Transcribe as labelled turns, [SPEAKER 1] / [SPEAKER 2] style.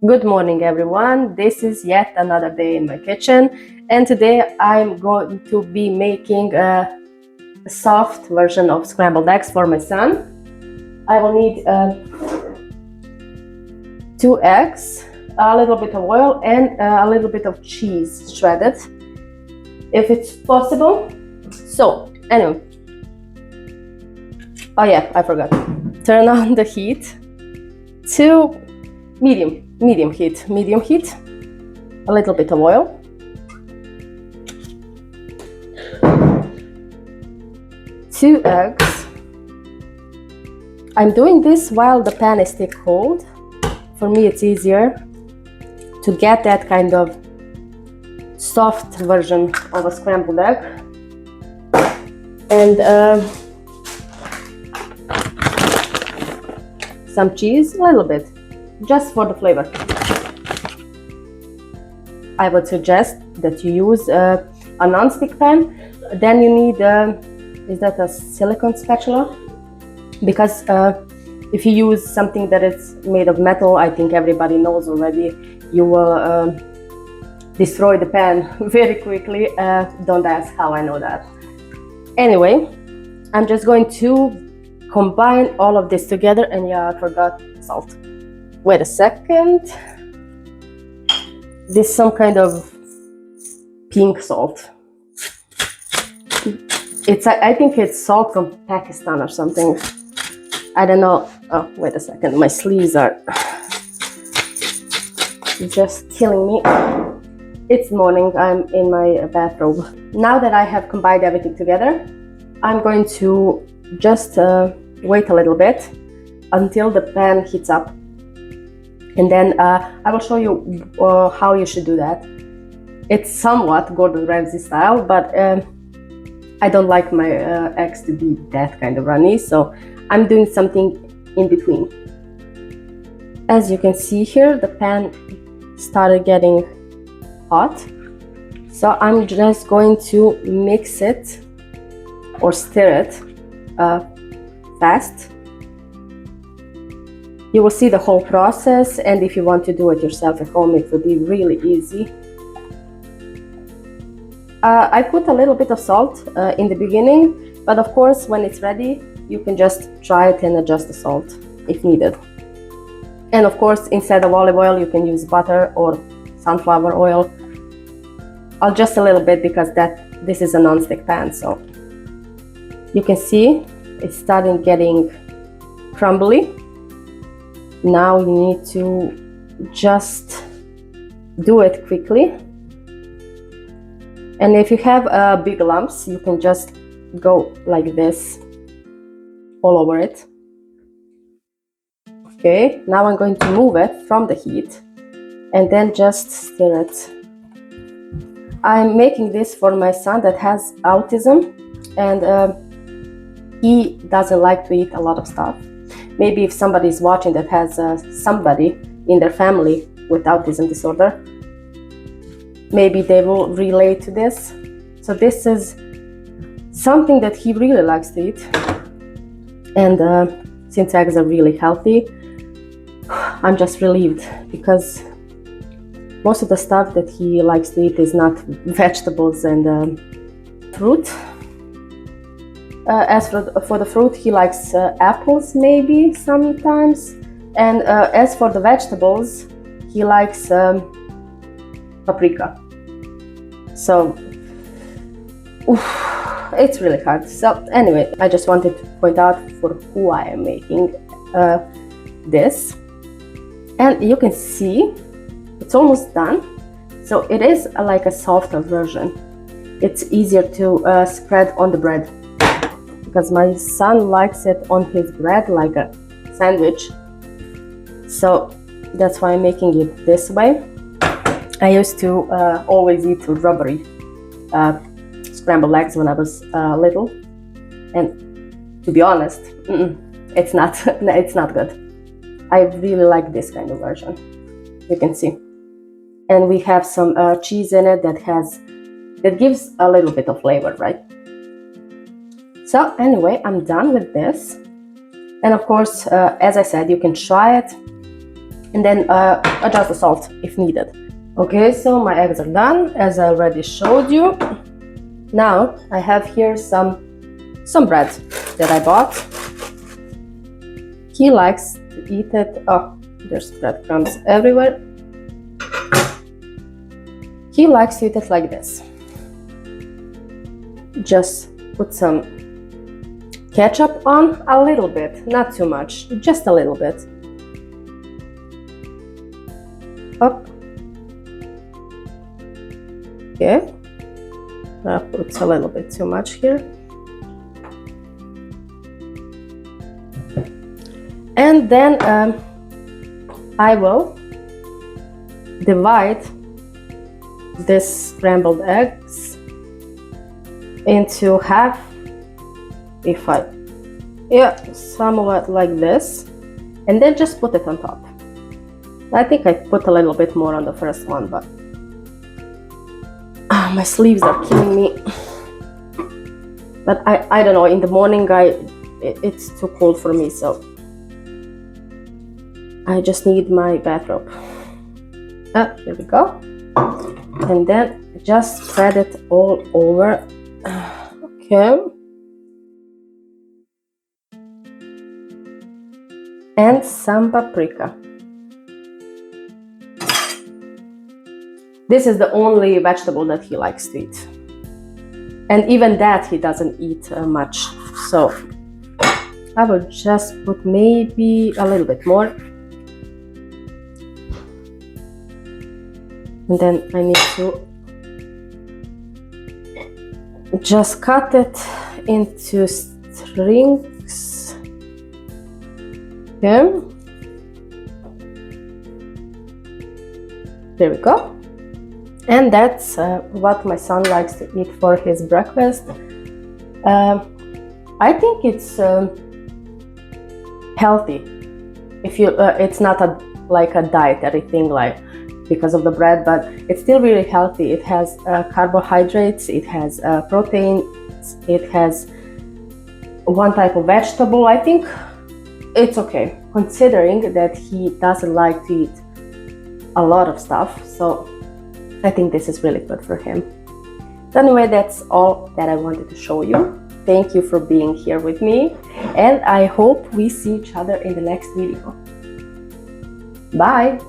[SPEAKER 1] Good morning, everyone. This is yet another day in my kitchen, and today I'm going to be making a soft version of scrambled eggs for my son. I will need 2 eggs, a little bit of oil, and a little bit of cheese shredded, if it's possible. So, anyway, oh yeah, I forgot. Turn on the heat to medium heat, a little bit of oil, two eggs. I'm doing this while the pan is still cold. For me it's easier to get that kind of soft version of a scrambled egg. And some cheese, a little bit, just for the flavor. I would suggest that you use a non-stick pan. Then you need, is that a silicone spatula? Because if you use something that is made of metal, I think everybody knows already, you will destroy the pan very quickly. Don't ask how I know that. Anyway, I'm just going to combine all of this together, and yeah, I forgot salt. Wait a second. This is some kind of pink salt. I think it's salt from Pakistan or something. I don't know. Oh, wait a second. My sleeves are just killing me. It's morning. I'm in my bathrobe. Now that I have combined everything together, I'm going to just wait a little bit until the pan heats up. And then I will show you how you should do that. It's somewhat Gordon Ramsay style, but I don't like my eggs to be that kind of runny, so I'm doing something in between. As you can see here, the pan started getting hot, so I'm just going to mix it or stir it fast. You will see the whole process, and if you want to do it yourself at home, it will be really easy. I put a little bit of salt in the beginning, but of course when it's ready you can just try it and adjust the salt if needed. And of course, instead of olive oil you can use butter or sunflower oil. I'll just a little bit because this is a non-stick pan, so you can see it's starting getting crumbly. Now you need to just do it quickly. And if you have big lumps, you can just go like this all over it. Okay, now I'm going to move it from the heat and then just stir it. I'm making this for my son that has autism, and he doesn't like to eat a lot of stuff. Maybe if somebody is watching that has somebody in their family with autism disorder, maybe they will relate to this. So this is something that he really likes to eat. And since eggs are really healthy, I'm just relieved because most of the stuff that he likes to eat is not vegetables and fruit. As for the fruit, he likes apples maybe sometimes. And as for the vegetables, he likes paprika. So it's really hard. So anyway, I just wanted to point out for who I am making this. And you can see it's almost done. So it is like a softer version. It's easier to spread on the bread because my son likes it on his bread like a sandwich. So that's why I'm making it this way. I used to always eat rubbery scrambled eggs when I was little, and to be honest, it's not good. I really like this kind of version. You can see, and we have some cheese in it that gives a little bit of flavor, right? So anyway, I'm done with this, and of course, as I said, you can try it and then adjust the salt if needed. Okay, so my eggs are done, as I already showed you. Now I have here some bread that I bought. He likes to eat it. Oh, there's breadcrumbs everywhere. He likes to eat it like this. Just put some ketchup on, a little bit, not too much, just a little bit. Up. Okay. That puts a little bit too much here. And then I will divide this scrambled eggs into half, somewhat like this, and then just put it on top. I think I put a little bit more on the first one, but my sleeves are killing me. But I don't know, in the morning it's too cold for me, so I just need my bathrobe. Here we go. And then just spread it all over. Okay. And some paprika. This is the only vegetable that he likes to eat. And even that he doesn't eat much. So I will just put maybe a little bit more. And then I need to just cut it into strings. Okay. There we go. And that's what my son likes to eat for his breakfast. I think it's healthy. If you, it's not like a dietary thing, like because of the bread, but it's still really healthy. It has carbohydrates, it has protein, it has one type of vegetable. I think it's okay, considering that he doesn't like to eat a lot of stuff. So I think this is really good for him. So anyway, that's all that I wanted to show you. Thank you for being here with me, and I hope we see each other in the next video. Bye!